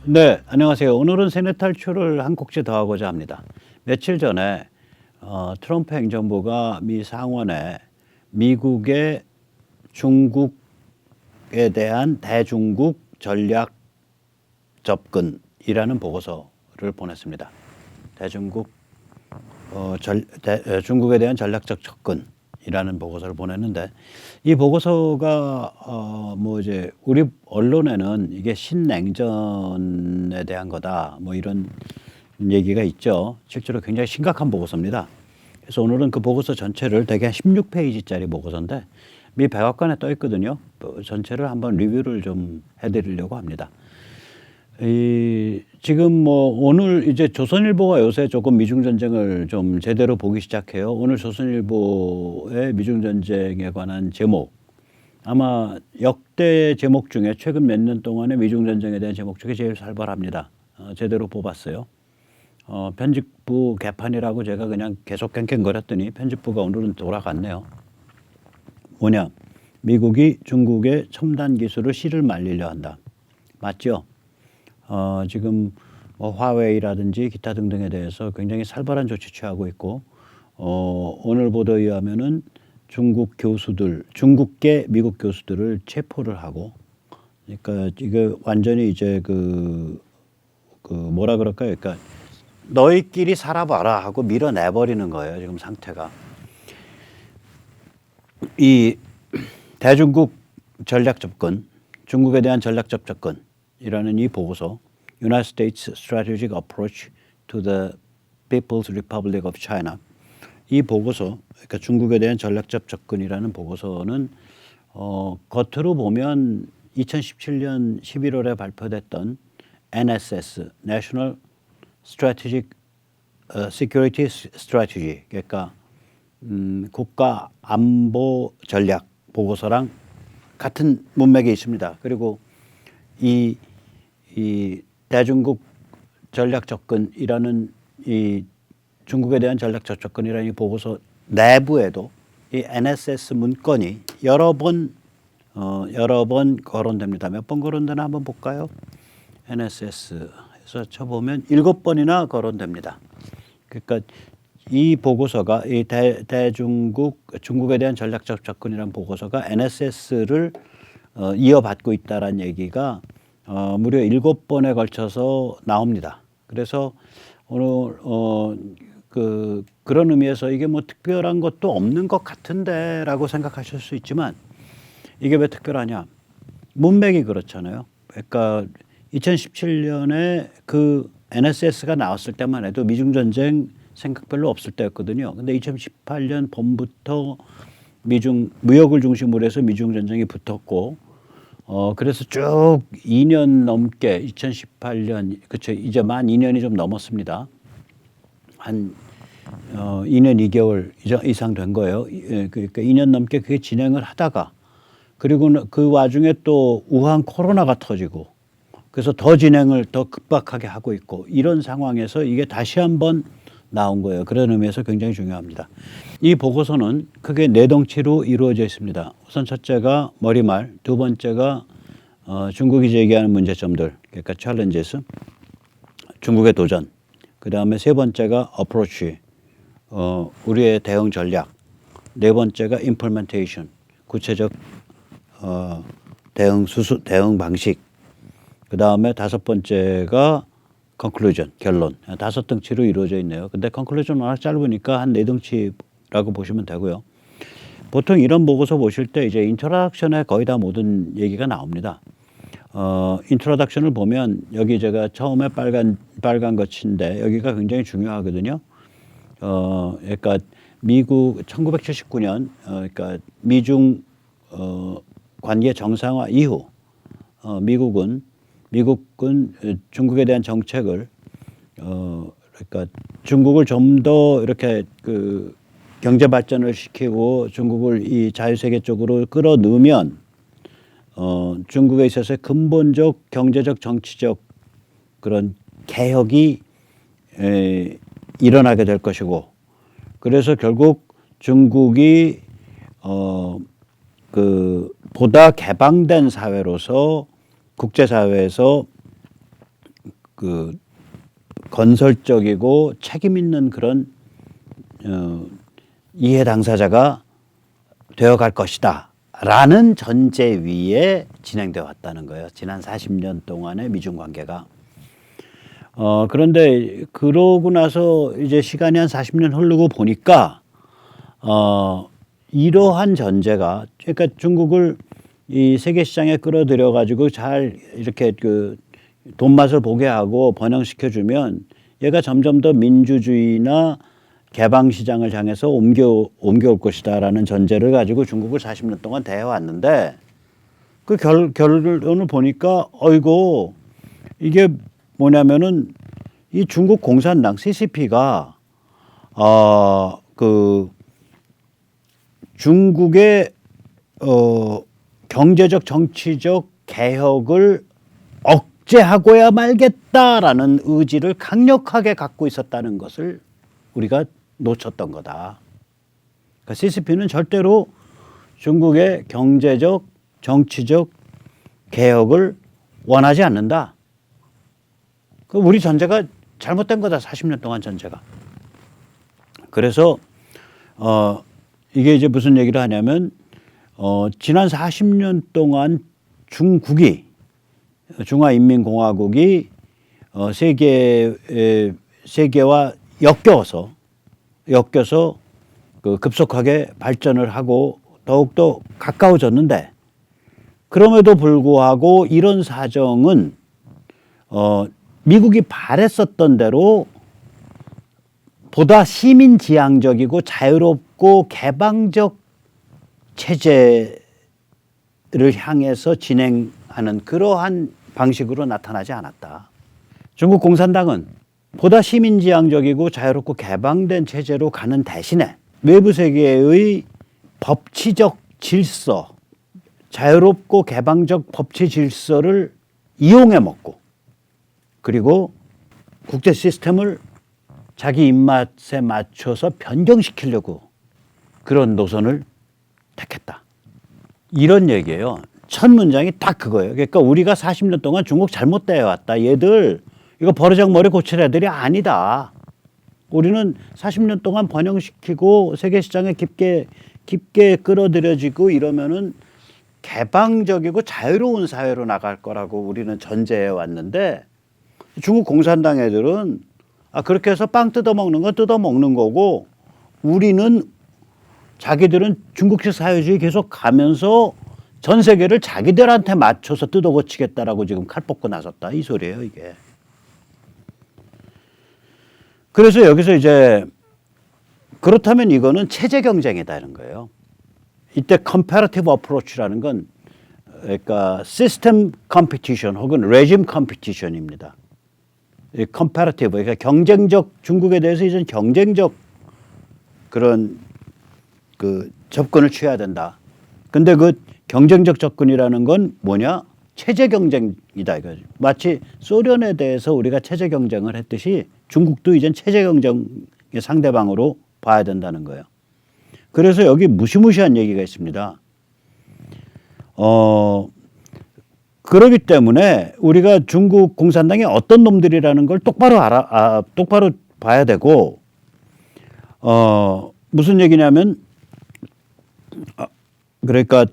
네, 안녕하세요. 오늘은 세뇌 탈출을 한 곡지 더 하고자 합니다. 며칠 전에 트럼프 행정부가 미 상원에 미국의 중국에 대한 대중국 전략 접근이라는 보고서를 보냈습니다. 대중국 중국에 대한 전략적 접근이라는 보고서를 보냈는데, 이 보고서가 뭐 이제 우리 언론에는 이게 신냉전에 대한 거다 뭐 이런 얘기가 있죠. 실제로 굉장히 심각한 보고서입니다. 그래서 오늘은 그 보고서 전체를 대개 한 16페이지짜리 보고서인데 미 백악관에 떠 있거든요. 전체를 한번 리뷰를 좀 해드리려고 합니다. 지금 뭐 오늘 이제 조선일보가 요새 조금 미중 전쟁을 좀 제대로 보기 시작해요. 오늘 조선일보의 미중 전쟁에 관한 제목, 아마 역대 제목 중에 최근 몇 년 동안의 미중 전쟁에 대한 제목 중에 제일 살벌합니다. 제대로 뽑았어요. 편집부 개판이라고 제가 그냥 계속 캥캥거렸더니 편집부가 오늘은 돌아갔네요. 뭐냐? 미국이 중국의 첨단 기술을 씨를 말리려 한다. 맞죠? 지금 뭐 화웨이라든지 기타 등등에 대해서 굉장히 살벌한 조치 취하고 있고, 오늘 보도에 의하면은 중국계 미국 교수들을 체포를 하고, 그러니까 이거 완전히 이제 그 뭐라 그럴까요? 그러니까 너희끼리 살아봐라 하고 밀어내버리는 거예요. 지금 상태가. 이 대중국 전략 접근, 중국에 대한 전략적 접근이라는 이 보고서, United States Strategic Approach to the People's Republic of China, 이 보고서, 그러니까 중국에 대한 전략적 접근이라는 보고서는 겉으로 보면 2017년 11월에 발표됐던 NSS, National Strategic Security Strategy, 그러니까 국가 안보 전략 보고서랑 같은 문맥에 있습니다. 그리고 이 대중국 전략 접근이라는 이 중국에 대한 전략적 접근이라는 이 보고서 내부에도 이 NSS 문건이 여러 번 거론됩니다. 몇 번 거론되나 한번 볼까요? NSS에서 쳐보면 7번이나 거론됩니다. 그러니까 이 보고서가 이 중국에 대한 전략적 접근이라는 보고서가 NSS를 이어받고 있다라는 얘기가 무려 7번에 걸쳐서 나옵니다. 그래서 오늘 그런 의미에서 이게 뭐 특별한 것도 없는 것 같은데라고 생각하실 수 있지만, 이게 왜 특별하냐? 문맥이 그렇잖아요. 그러니까 2017년에 그 NSS가 나왔을 때만 해도 미중 전쟁 생각 별로 없을 때였거든요. 근데 2018년 봄부터 무역을 중심으로 해서 미중 전쟁이 붙었고, 그래서 쭉 2년 넘게 2018년, 그쵸, 이제 만 2년이 좀 넘었습니다. 한 2년 2개월 이상 된 거예요. 그러니까 2년 넘게 그게 진행을 하다가, 그리고 그 와중에 또 우한 코로나가 터지고, 그래서 더 진행을 더 급박하게 하고 있고, 이런 상황에서 이게 다시 한번 나온 거예요. 그런 의미에서 굉장히 중요합니다. 이 보고서는 크게 4덩치로 이루어져 있습니다. 우선 첫째가 머리말, 두 번째가 중국이 제기하는 문제점들, 그러니까 challenges, 중국의 도전, 그 다음에 세 번째가 approach, 우리의 대응 전략, 네 번째가 implementation, 구체적 대응 방식, 그 다음에 다섯 번째가 conclusion, 결론. 5덩치로 이루어져 있네요. 근데 conclusion 워낙 짧으니까 한 4덩치라고 보시면 되고요. 보통 이런 보고서 보실 때 이제 인트로덕션에 거의 다 모든 얘기가 나옵니다. 인트로덕션을 보면 여기 제가 처음에 빨간 거치인데 여기가 굉장히 중요하거든요. 그러니까 미국 1979년 그러니까 미중 관계 정상화 이후 미국은 중국에 대한 정책을 그러니까 중국을 좀 더 이렇게 그 경제 발전을 시키고 중국을 이 자유세계 쪽으로 끌어넣으면 중국에 있어서의 근본적 경제적 정치적 그런 개혁이 일어나게 될 것이고, 그래서 결국 중국이 보다 개방된 사회로서 국제사회에서 그 건설적이고 책임 있는 그런 이해 당사자가 되어갈 것이다 라는 전제 위에 진행되어 왔다는 거예요. 지난 40년 동안의 미중 관계가. 그런데 그러고 나서 이제 시간이 한 40년 흐르고 보니까 이러한 전제가, 그러니까 중국을 이 세계 시장에 끌어들여 가지고 잘 이렇게 그 돈맛을 보게 하고 번영시켜 주면 얘가 점점 더 민주주의나 개방 시장을 향해서 옮겨올 것이다라는 전제를 가지고 중국을 40년 동안 대해 왔는데 그 결론을 보니까 어이고 이게 뭐냐면은 이 중국 공산당 CCP가 그 중국의 경제적 정치적 개혁을 억제하고야 말겠다라는 의지를 강력하게 갖고 있었다는 것을 우리가 놓쳤던 거다. 그러니까 CCP는 절대로 중국의 경제적 정치적 개혁을 원하지 않는다. 그 우리 전제가 잘못된 거다. 40년 동안 전제가. 그래서 이게 이제 무슨 얘기를 하냐면 지난 40년 동안 중국이 중화인민공화국이 세계와 엮여서 그 급속하게 발전을 하고 더욱더 가까워졌는데 그럼에도 불구하고 이런 사정은 미국이 바랬었던 대로 보다 시민지향적이고 자유롭고 개방적 체제를 향해서 진행하는 그러한 방식으로 나타나지 않았다. 중국 공산당은 보다 시민지향적이고 자유롭고 개방된 체제로 가는 대신에 외부 세계의 법치적 질서, 자유롭고 개방적 법치 질서를 이용해 먹고 그리고 국제 시스템을 자기 입맛에 맞춰서 변경시키려고 그런 노선을 택했다. 이런 얘기예요. 첫 문장이 딱 그거예요. 그러니까 우리가 40년 동안 중국 잘못 대해왔다. 얘들 이거 버르장머리 고칠 애들이 아니다. 우리는 40년 동안 번영시키고 세계 시장에 깊게 끌어들여지고 이러면은 개방적이고 자유로운 사회로 나갈 거라고 우리는 전제해 왔는데 중국 공산당 애들은 그렇게 해서 빵 뜯어먹는 건 뜯어먹는 거고 우리는 자기들은 중국식 사회주의 계속 가면서 전 세계를 자기들한테 맞춰서 뜯어고치겠다라고 지금 칼 뽑고 나섰다. 이 소리예요, 이게. 그래서 여기서 이제 그렇다면 이거는 체제 경쟁이다 이런 거예요. 이때 comparative approach라는 건 그러니까 system competition 혹은 regime competition입니다. comparative 그러니까 경쟁적 중국에 대해서 이제 경쟁적 그런 그 접근을 취해야 된다. 근데 그 경쟁적 접근이라는 건 뭐냐? 체제 경쟁이다 이거죠. 마치 소련에 대해서 우리가 체제 경쟁을 했듯이 중국도 이젠 체제 경쟁의 상대방으로 봐야 된다는 거예요. 그래서 여기 무시무시한 얘기가 있습니다. 그렇기 때문에 우리가 중국 공산당이 어떤 놈들이라는 걸 똑바로 봐야 되고, 무슨 얘기냐면, 그러니까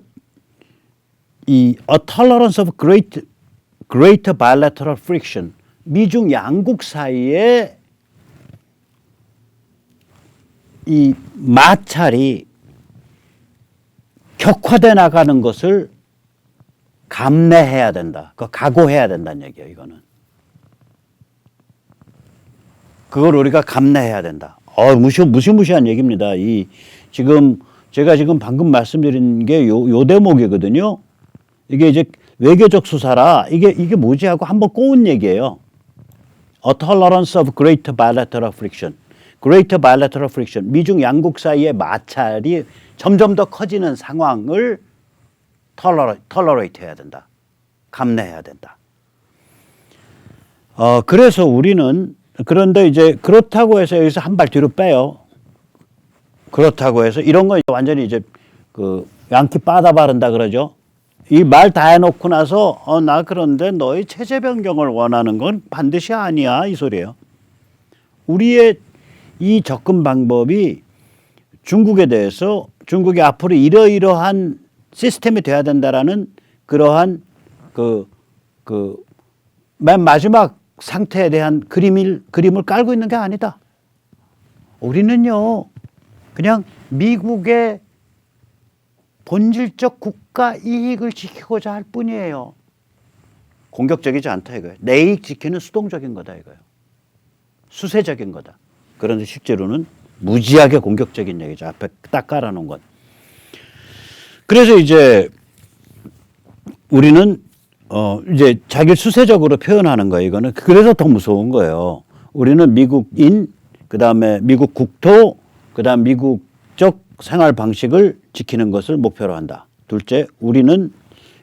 이 a tolerance of greater bilateral friction, 미중 양국 사이에 이 마찰이 격화돼 나가는 것을 감내해야 된다. 각오해야 된다는 얘기예요, 이거는. 그걸 우리가 감내해야 된다. 무시무시한 얘기입니다. 제가 지금 방금 말씀드린 게 요 대목이거든요. 이게 이제 외교적 수사라 이게 뭐지 하고 한번 꼬은 얘기예요. A tolerance of greater bilateral friction. greater bilateral friction. 미중 양국 사이의 마찰이 점점 더 커지는 상황을 tolerate 해야 된다. 감내해야 된다. 그래서 우리는 그런데 이제 그렇다고 해서 여기서 한 발 뒤로 빼요. 그렇다고 해서 이런 건 완전히 이제 그 양키 빠다 바른다 그러죠. 이 말 다 해놓고 나서 나 그런데 너의 체제 변경을 원하는 건 반드시 아니야 이 소리예요. 우리의 이 접근 방법이 중국에 대해서 중국이 앞으로 이러이러한 시스템이 돼야 된다라는 그러한 맨 마지막 상태에 대한 그림을 깔고 있는 게 아니다. 우리는요 그냥 미국의 본질적 국가 이익을 지키고자 할 뿐이에요. 공격적이지 않다 이거예요. 내 이익 지키는 수동적인 거다 이거예요. 수세적인 거다. 그런데 실제로는 무지하게 공격적인 얘기죠. 앞에 딱 깔아놓은 건. 그래서 이제 우리는 이제 자기를 수세적으로 표현하는 거예요. 이거는 그래서 더 무서운 거예요. 우리는 미국인, 그 다음에 미국 국토, 그 다음 미국적 생활 방식을 지키는 것을 목표로 한다. 둘째, 우리는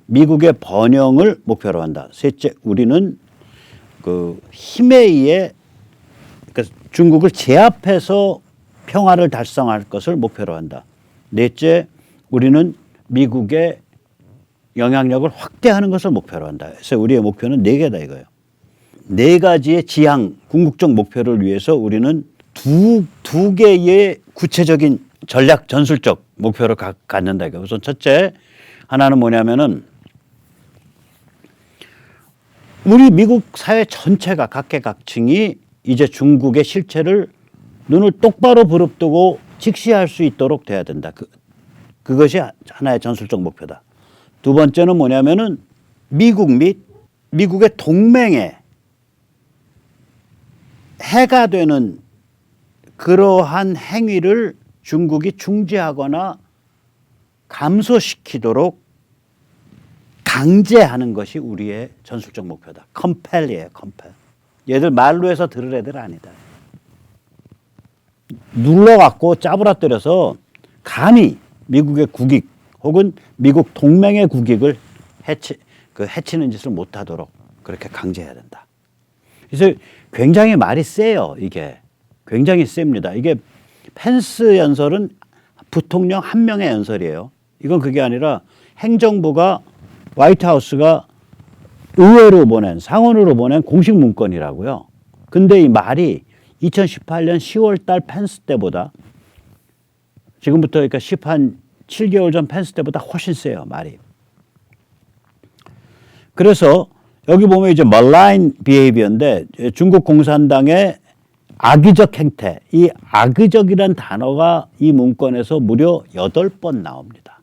미국의 번영을 목표로 한다. 셋째, 우리는 그 힘에 의해 그러니까 중국을 제압해서 평화를 달성할 것을 목표로 한다. 넷째, 우리는 미국의 영향력을 확대하는 것을 목표로 한다. 그래서 우리의 목표는 4개다 이거예요. 4가지의 지향, 궁극적 목표를 위해서 우리는 두 개의 구체적인 전략, 전술적 목표를 갖는다 이거예요. 우선 첫째, 하나는 뭐냐면은 우리 미국 사회 전체가 각계각층이 이제 중국의 실체를 눈을 똑바로 부릅뜨고 직시할 수 있도록 돼야 된다. 그것이 하나의 전술적 목표다. 두 번째는 뭐냐면은 미국 및 미국의 동맹에 해가 되는 그러한 행위를 중국이 중지하거나 감소시키도록 강제하는 것이 우리의 전술적 목표다. 컴펠이에요, 컴펠. 얘들 말로 해서 들을 애들 아니다. 눌러갖고 짜부라뜨려서 감히 미국의 국익 혹은 미국 동맹의 국익을 해치는 짓을 못하도록 그렇게 강제해야 된다. 그래서 굉장히 말이 세요. 이게 굉장히 셉니다. 이게 펜스 연설은 부통령 한 명의 연설이에요. 이건 그게 아니라 행정부가 화이트하우스가 의회로 보낸 상원으로 보낸 공식 문건이라고요. 근데 이 말이 2018년 10월 달 펜스 때보다 지금부터 그러니까 7개월 전 펜스 때보다 훨씬 세요, 말이. 그래서 여기 보면 이제 malign behavior인데 중국 공산당의 악의적 행태, 이 악의적이란 단어가 이 문건에서 무려 8번 나옵니다.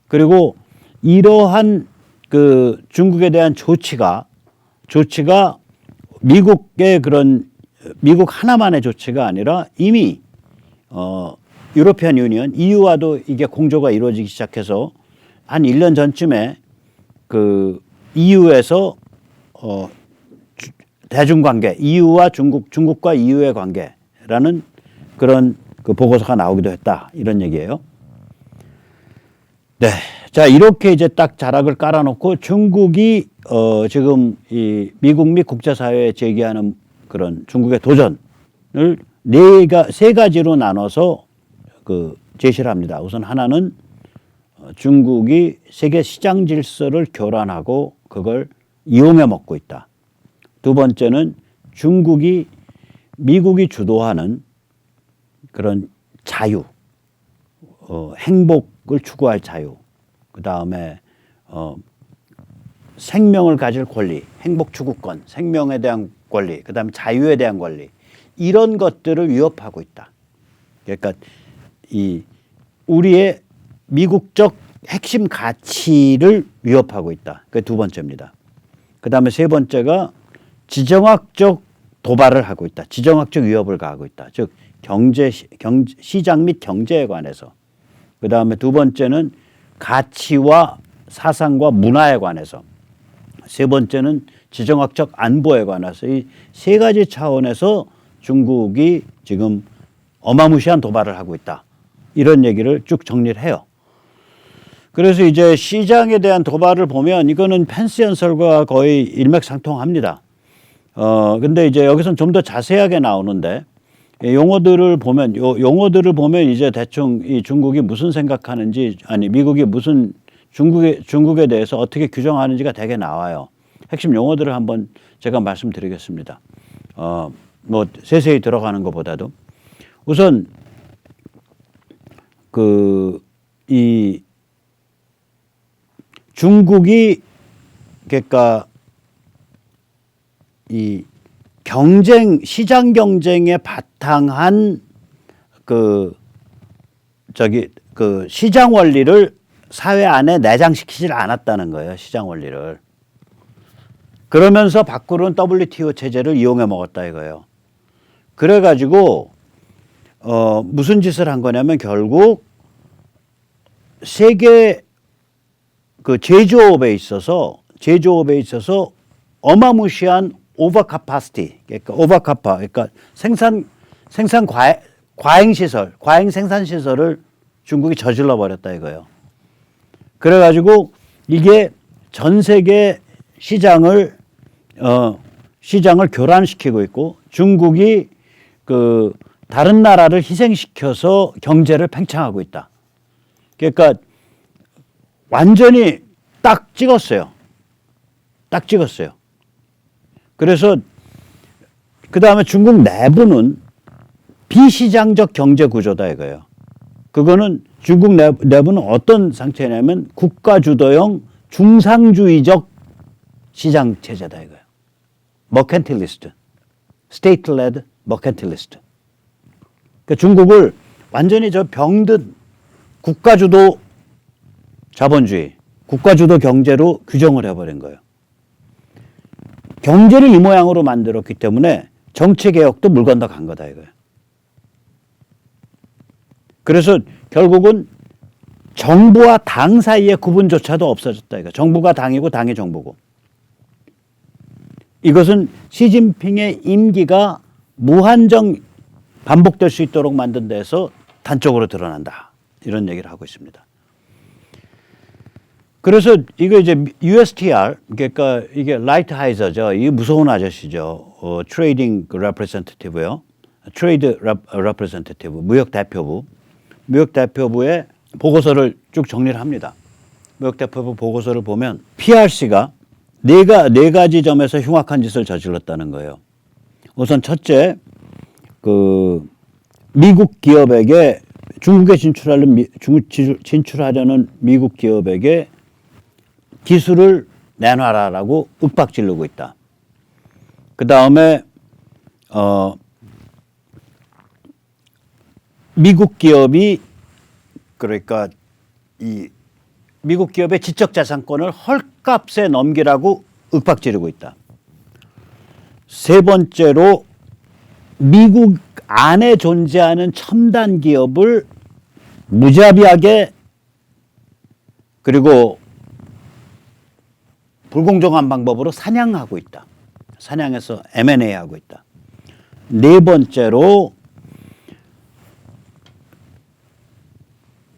그리고 이러한 그 중국에 대한 조치가 미국의 그런 미국 하나만의 조치가 아니라 이미 유로피안 유니언 EU와도 이게 공조가 이루어지기 시작해서 한 1년 전쯤에 그 EU에서 대중관계 EU와 중국과 EU의 관계라는 그런 그 보고서가 나오기도 했다 이런 얘기예요. 네, 자 이렇게 이제 딱 자락을 깔아놓고 중국이 지금 이 미국 및 국제사회에 제기하는 그런 중국의 도전을 세 가지로 나눠서 그 제시를 합니다. 우선 하나는 중국이 세계 시장 질서를 교란하고 그걸 이용해 먹고 있다. 두 번째는 중국이 미국이 주도하는 그런 자유, 행복을 추구할 자유, 그 다음에 생명을 가질 권리, 행복 추구권, 생명에 대한 권리, 그 다음에 자유에 대한 권리 이런 것들을 위협하고 있다. 그러니까 이 우리의 미국적 핵심 가치를 위협하고 있다. 그게 두 번째입니다. 그 다음에 세 번째가 지정학적 도발을 하고 있다. 지정학적 위협을 가하고 있다. 즉 시장 및 경제에 관해서. 그 다음에 두 번째는 가치와 사상과 문화에 관해서. 세 번째는 지정학적 안보에 관해서 이 세 가지 차원에서 중국이 지금 어마무시한 도발을 하고 있다. 이런 얘기를 쭉 정리를 해요. 그래서 이제 시장에 대한 도발을 보면 이거는 펜스 연설과 거의 일맥상통합니다. 근데 이제 여기서는 좀 더 자세하게 나오는데 용어들을 보면 용어들을 보면 이제 대충 이 중국이 무슨 생각하는지 아니 미국이 무슨 중국에 대해서 어떻게 규정하는지가 되게 나와요. 핵심 용어들을 한번 제가 말씀드리겠습니다. 뭐 세세히 들어가는 것보다도 우선 이 중국이 그러니까 이 시장 경쟁에 바탕한 시장 원리를 사회 안에 내장시키질 않았다는 거예요. 시장 원리를. 그러면서 밖으로는 WTO 체제를 이용해 먹었다 이거예요. 그래가지고 무슨 짓을 한 거냐면 결국 세계 제조업에 있어서 어마무시한 오버카파시티, 그러니까 그러니까 생산 과잉 생산 시설을 중국이 저질러 버렸다 이거예요. 그래가지고 이게 전 세계 시장을 교란시키고 있고 중국이 다른 나라를 희생시켜서 경제를 팽창하고 있다. 그러니까 완전히 딱 찍었어요. 그래서 그 다음에 중국 내부는 비시장적 경제 구조다 이거예요. 그거는 중국 내부는 어떤 상태냐면 국가 주도형 중상주의적 시장 체제다 이거예요. 머캔틸리스트, 스테이트-레드 머캔틸리스트. 그러니까 중국을 완전히 병든 국가주도 자본주의, 국가주도 경제로 규정을 해버린 거예요. 경제를 이 모양으로 만들었기 때문에 정치개혁도 물 건너 간 거다 이거예요. 그래서 결국은 정부와 당 사이의 구분조차도 없어졌다 이거예요. 정부가 당이고 당이 정부고. 이것은 시진핑의 임기가 무한정 반복될 수 있도록 만든 데서 단적으로 드러난다. 이런 얘기를 하고 있습니다. 그래서 이거 이제 USTR, 그러니까 이게 라이트하이저죠. 이게 무서운 아저씨죠. 트레이딩 레프레젠테티브요. 트레이드 레프레젠테티브, 무역 대표부의 보고서를 쭉 정리를 합니다. 무역 대표부 보고서를 보면 PRC가 네 가지 점에서 흉악한 짓을 저질렀다는 거예요. 우선 첫째, 미국 기업에게 중국에 진출하려는 미국 기업에게 기술을 내놔라라고 윽박지르고 있다. 그 다음에 미국 기업이 그러니까 이 미국 기업의 지적자산권을 헐값에 넘기라고 윽박지르고 있다. 세 번째로 미국 안에 존재하는 첨단 기업을 무자비하게 그리고 불공정한 방법으로 사냥하고 있다. 사냥해서 M&A하고 있다. 네 번째로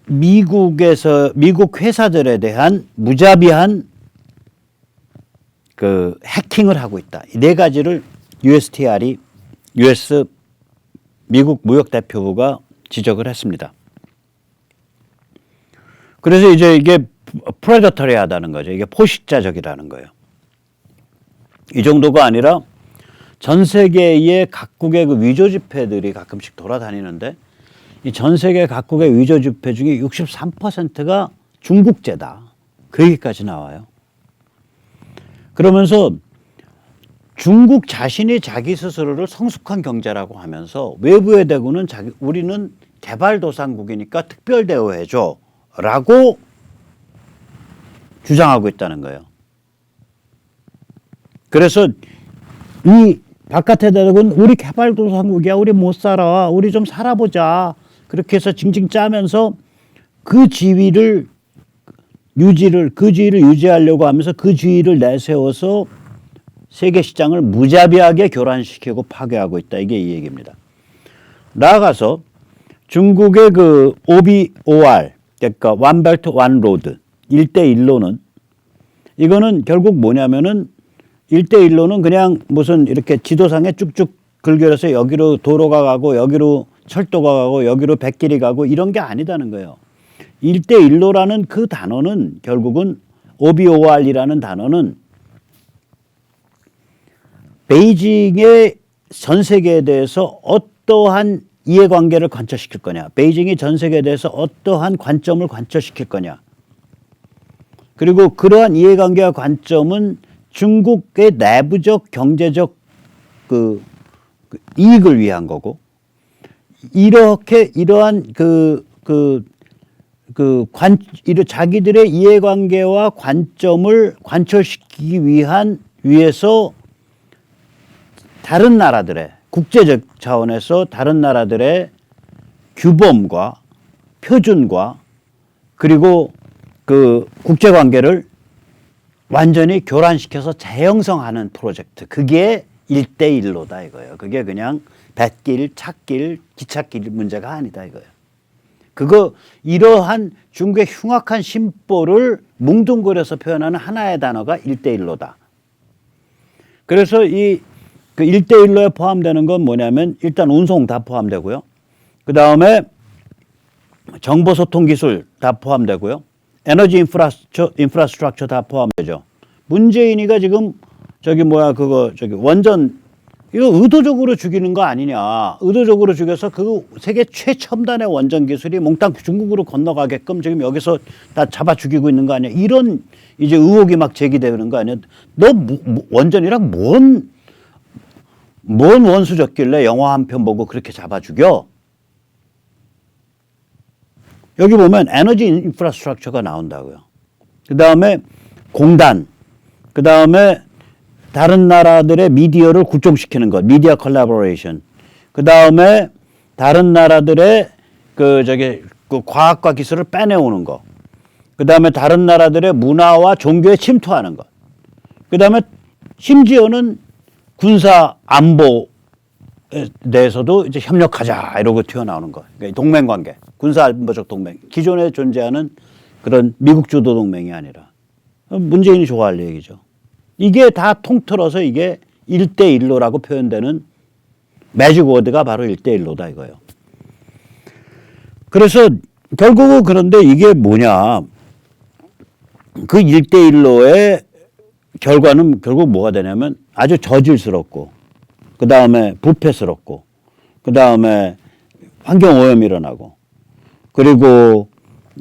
미국 회사들에 대한 무자비한 해킹을 하고 있다. 이 네 가지를 USTR이 미국 무역대표부가 지적을 했습니다. 그래서 이제 이게 프레더터리하다는 거죠. 이게 포식자적이라는 거예요. 이 정도가 아니라 전 세계의 각국의 위조 지폐들이 가끔씩 돌아다니는데 이 전 세계 각국의 위조 지폐 중에 63%가 중국제다. 그 얘기까지 나와요. 그러면서 중국 자신이 자기 스스로를 성숙한 경제라고 하면서 외부에 대고는 우리는 개발도상국이니까 특별 대우해줘 라고 주장하고 있다는 거예요. 그래서 이 바깥에 대고는 우리 개발도상국이야. 우리 못 살아. 우리 좀 살아보자. 그렇게 해서 징징 짜면서 그 지위를 유지하려고 하면서 그 지위를 내세워서 세계 시장을 무자비하게 교란시키고 파괴하고 있다. 이게 이 얘기입니다. 나아가서 중국의 OBOR, 그러니까 원벨트 원로드 1대1로는 이거는 결국 뭐냐면은 1대1로는 그냥 무슨 이렇게 지도상에 쭉쭉 글결해서 여기로 도로가 가고 여기로 철도가 가고 여기로 백길이 가고 이런 게 아니다는 거예요. 1대1로라는 그 단어는 결국은 OBOR이라는 단어는 베이징의 전 세계에 대해서 어떠한 이해관계를 관철시킬 거냐, 베이징이 전 세계에 대해서 어떠한 관점을 관철시킬 거냐, 그리고 그러한 이해관계와 관점은 중국의 내부적 경제적 그 이익을 위한 거고, 이렇게 이러한 자기들의 이해관계와 관점을 관철시키기 위해서 다른 나라들의 국제적 차원에서 다른 나라들의 규범과 표준과 그리고 그 국제관계를 완전히 교란시켜서 재형성하는 프로젝트. 그게 1대1로다 이거예요. 그게 그냥 뱃길, 찻길, 기찻길 문제가 아니다 이거예요. 이러한 중국의 흉악한 심보를 뭉뚱그려서 표현하는 하나의 단어가 1대1로다. 그래서 그 1대1로에 포함되는 건 뭐냐면 일단 운송 다 포함되고요. 그 다음에 정보소통 기술 다 포함되고요. 에너지 인프라스트럭처 다 포함되죠. 문재인이가 지금 원전 이거 의도적으로 죽이는 거 아니냐. 의도적으로 죽여서 그 세계 최첨단의 원전 기술이 몽땅 중국으로 건너가게끔 지금 여기서 다 잡아 죽이고 있는 거 아니야. 이런 이제 의혹이 막 제기되는 거 아니야. 너 원전이랑 뭔 원수졌길래 영화 한 편 보고 그렇게 잡아 죽여? 여기 보면 에너지 인프라스트럭처가 나온다고요. 그 다음에 공단, 그 다음에 다른 나라들의 미디어를 굴종시키는 것, 미디어 컬래버레이션. 그 다음에 다른 나라들의 그 과학과 기술을 빼내오는 것. 그 다음에 다른 나라들의 문화와 종교에 침투하는 것. 그 다음에 심지어는 군사 안보에 대해서도 이제 협력하자 이러고 튀어나오는 것. 그러니까 동맹 관계, 군사 안보적 동맹. 기존에 존재하는 그런 미국 주도 동맹이 아니라 문재인이 좋아할 얘기죠. 이게 다 통틀어서 이게 1대1로라고 표현되는 매직 워드가 바로 1대1로다 이거예요. 그래서 결국은 그런데 이게 뭐냐. 그 1대1로의 결과는 결국 뭐가 되냐면 아주 저질스럽고, 그 다음에 부패스럽고, 그 다음에 환경오염이 일어나고, 그리고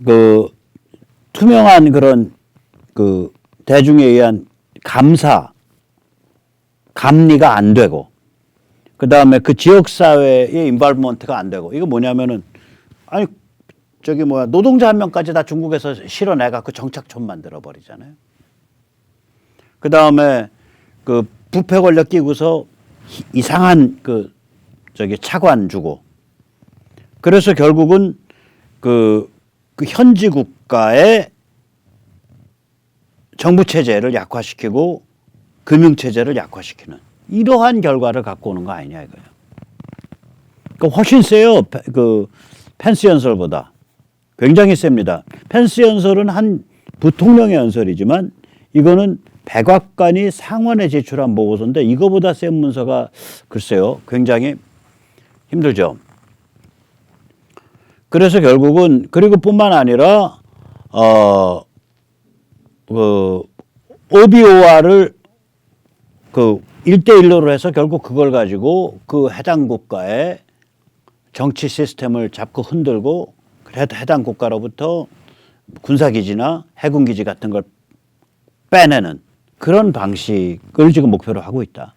그 투명한 그런 그 대중에 의한 감리가 안 되고, 그 다음에 그 지역사회의 인발먼트가 안 되고, 이거 뭐냐면은, 아니, 노동자 한 명까지 다 중국에서 실어내갖고 정착촌 만들어버리잖아요. 그 다음에 그 부패 권력 끼고서 이상한 차관 주고, 그래서 결국은 그 현지 국가의 정부 체제를 약화시키고 금융 체제를 약화시키는 이러한 결과를 갖고 오는 거 아니냐 이거예요. 그러니까 훨씬 세요. 그 펜스 연설보다 굉장히 셉니다. 펜스 연설은 한 부통령의 연설이지만 이거는 백악관이 상원에 제출한 보고서인데 이거보다 센 문서가 글쎄요 굉장히 힘들죠. 그래서 결국은 그리고 뿐만 아니라 OBOR을 그 1대1로 해서 결국 그걸 가지고 그 해당 국가의 정치 시스템을 잡고 흔들고 해당 국가로부터 군사기지나 해군기지 같은 걸 빼내는 그런 방식을 지금 목표로 하고 있다.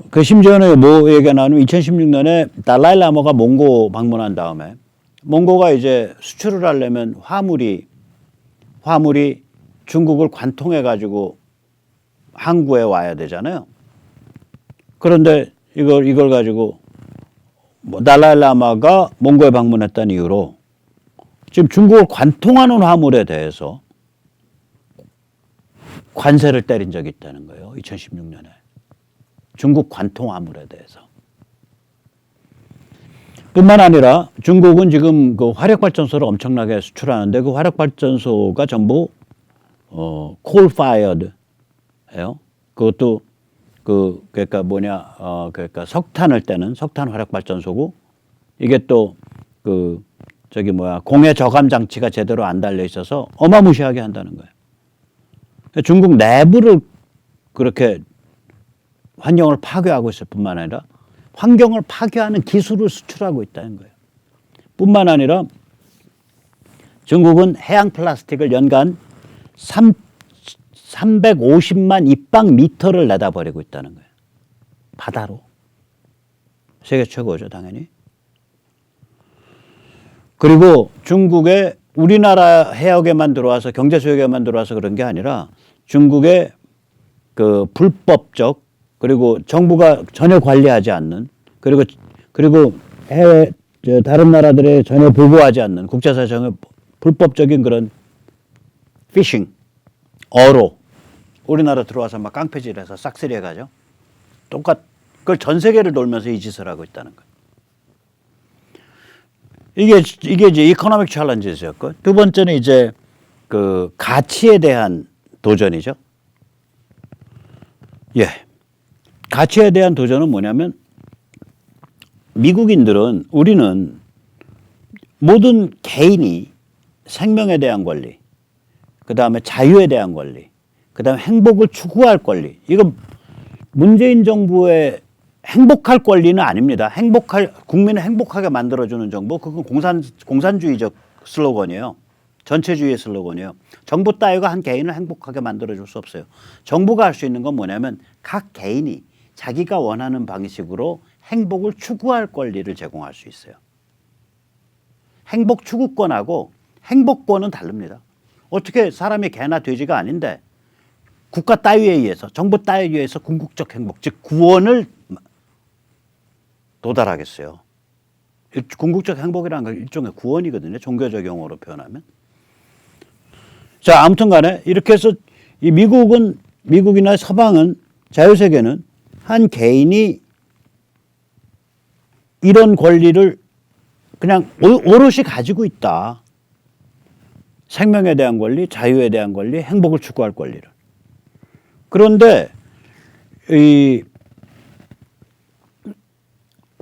그 심지어는 뭐 얘기가 나오면 2016년에 달라이라마가 몽고 방문한 다음에 몽고가 이제 수출을 하려면 화물이 중국을 관통해 가지고 항구에 와야 되잖아요. 그런데 이걸 가지고 달라이라마가 몽고에 방문했다는 이유로 지금 중국을 관통하는 화물에 대해서 관세를 때린 적이 있다는 거예요. 2016년에. 중국 관통 화물에 대해서. 뿐만 아니라 중국은 지금 그 화력발전소를 엄청나게 수출하는데 그 화력발전소가 전부 coal fired 예요. 그것도 그러니까 그러니까 석탄을 떼는 석탄 화력 발전소고 이게 또 공해 저감 장치가 제대로 안 달려 있어서 어마무시하게 한다는 거예요. 중국 내부를 그렇게 환경을 파괴하고 있을 뿐만 아니라 환경을 파괴하는 기술을 수출하고 있다는 거예요. 뿐만 아니라 중국은 해양 플라스틱을 연간 350만 입방미터를 내다버리고 있다는 거예요. 바다로. 세계 최고죠, 당연히. 그리고 중국의 우리나라 해역에만 들어와서 경제 수역에만 들어와서 그런 게 아니라 중국의 그 불법적 그리고 정부가 전혀 관리하지 않는 그리고 해외 다른 나라들에 전혀 보고하지 않는 국제사회 전혀 불법적인 그런 피싱, 어로 우리나라 들어와서 막 깡패질해서 싹쓸이 해가죠. 그걸 전 세계를 돌면서 이 짓을 하고 있다는 거예요. 이게 이제 이코노믹 챌린지였고 두 번째는 이제 그 가치에 대한 도전이죠. 예. 가치에 대한 도전은 뭐냐면 우리는 모든 개인이 생명에 대한 권리, 그다음에 자유에 대한 권리, 그다음에 행복을 추구할 권리. 이건 문재인 정부의 행복할 권리는 아닙니다. 국민을 행복하게 만들어주는 정부, 그건 공산주의적 슬로건이에요. 전체주의의 슬로건이에요. 정부 따위가 한 개인을 행복하게 만들어줄 수 없어요. 정부가 할 수 있는 건 뭐냐면 각 개인이 자기가 원하는 방식으로 행복을 추구할 권리를 제공할 수 있어요. 행복 추구권하고 행복권은 다릅니다. 어떻게 사람이 개나 돼지가 아닌데 국가 따위에 의해서 정부 따위에 의해서 궁극적 행복, 즉 구원을 도달하겠어요. 궁극적 행복이라는 건 일종의 구원이거든요. 종교적 용어로 표현하면. 자, 아무튼 간에 이렇게 해서 이 미국이나 서방은 자유세계는 한 개인이 이런 권리를 그냥 오롯이 가지고 있다. 생명에 대한 권리, 자유에 대한 권리, 행복을 추구할 권리를. 그런데 이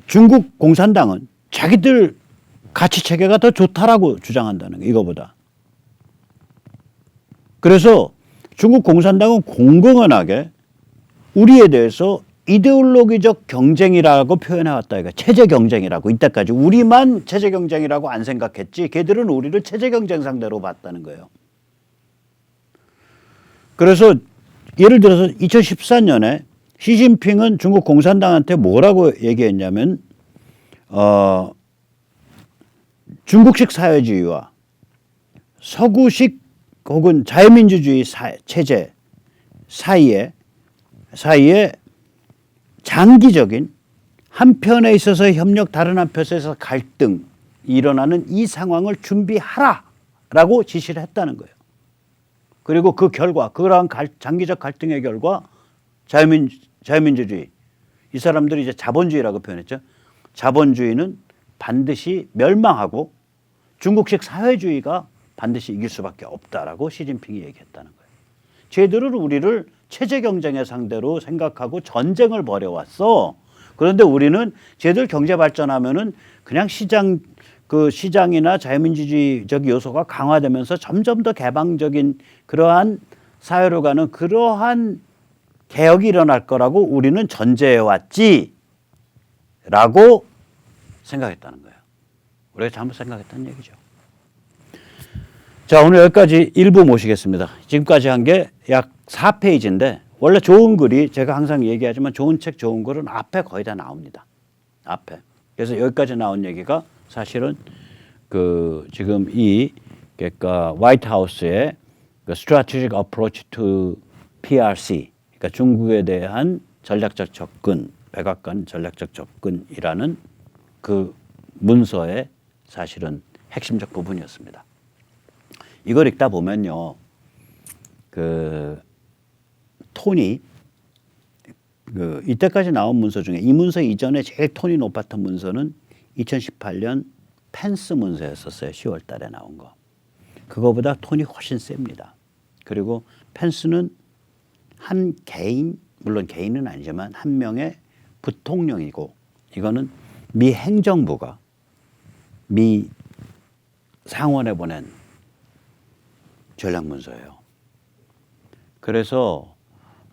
중국 공산당은 자기들 가치 체계가 더 좋다라고 주장한다는 거예요. 이거보다. 그래서 중국 공산당은 공공연하게 우리에 대해서 이데올로기적 경쟁이라고 표현해왔다. 이거 체제 경쟁이라고. 이때까지 우리만 체제 경쟁이라고 안 생각했지 걔들은 우리를 체제 경쟁 상대로 봤다는 거예요. 그래서 예를 들어서 2014년에 시진핑은 중국 공산당한테 뭐라고 얘기했냐면 중국식 사회주의와 서구식 혹은 자유민주주의 체제 사이에 장기적인 한편에 있어서 협력, 다른 한편에 있어서 갈등이 일어나는 이 상황을 준비하라라고 지시를 했다는 거예요. 그리고 그 결과, 그러한 장기적 갈등의 결과 자유민주주의, 이 사람들이 이제 자본주의라고 표현했죠. 자본주의는 반드시 멸망하고 중국식 사회주의가 반드시 이길 수밖에 없다라고 시진핑이 얘기했다는 거예요. 쟤들은 우리를 체제 경쟁의 상대로 생각하고 전쟁을 벌여왔어. 그런데 우리는 쟤들 경제 발전하면은 그냥 시장이나 자유민주주의적 요소가 강화되면서 점점 더 개방적인 그러한 사회로 가는 그러한 개혁이 일어날 거라고 우리는 전제해왔지 라고 생각했다는 거예요. 우리가 잘못 생각했다는 얘기죠. 자, 오늘 여기까지 1부 모시겠습니다. 지금까지 한 게 약 4페이지인데 원래 좋은 글이 제가 항상 얘기하지만 좋은 책, 좋은 글은 앞에 거의 다 나옵니다. 앞에. 그래서 여기까지 나온 얘기가 사실은 지금 그러니까 화이트하우스의 Strategic Approach to PRC, 그러니까 중국에 대한 전략적 접근, 백악관 전략적 접근이라는 그 문서의 사실은 핵심적 부분이었습니다. 이걸 읽다 보면요, 톤이 이때까지 나온 문서 중에 이 문서 이전에 제일 톤이 높았던 문서는 2018년 펜스 문서였었어요. 10월 달에 나온 거. 그거보다 톤이 훨씬 셉니다. 그리고 펜스는 한 개인 물론 개인은 아니지만 한 명의 부통령이고 이거는 미 행정부가 미 상원에 보낸 전략문서예요. 그래서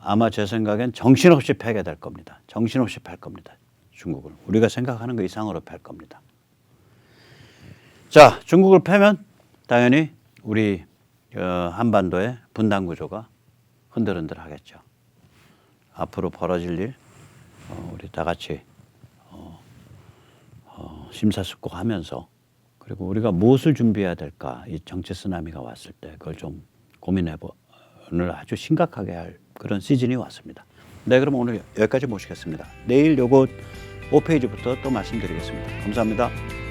아마 제 생각엔 정신없이 패게 될 겁니다. 정신없이 팔 겁니다. 중국을. 우리가 생각하는 것 이상으로 팔 겁니다. 자, 중국을 패면 당연히 우리 한반도의 분단 구조가 흔들흔들 하겠죠. 앞으로 벌어질 일 우리 다 같이 심사숙고하면서 그리고 우리가 무엇을 준비해야 될까 이 정치 쓰나미가 왔을 때 그걸 좀 고민해보는 아주 심각하게 할 그런 시즌이 왔습니다. 네, 그럼 오늘 여기까지 모시겠습니다. 내일 요거 5페이지부터 또 말씀드리겠습니다. 감사합니다.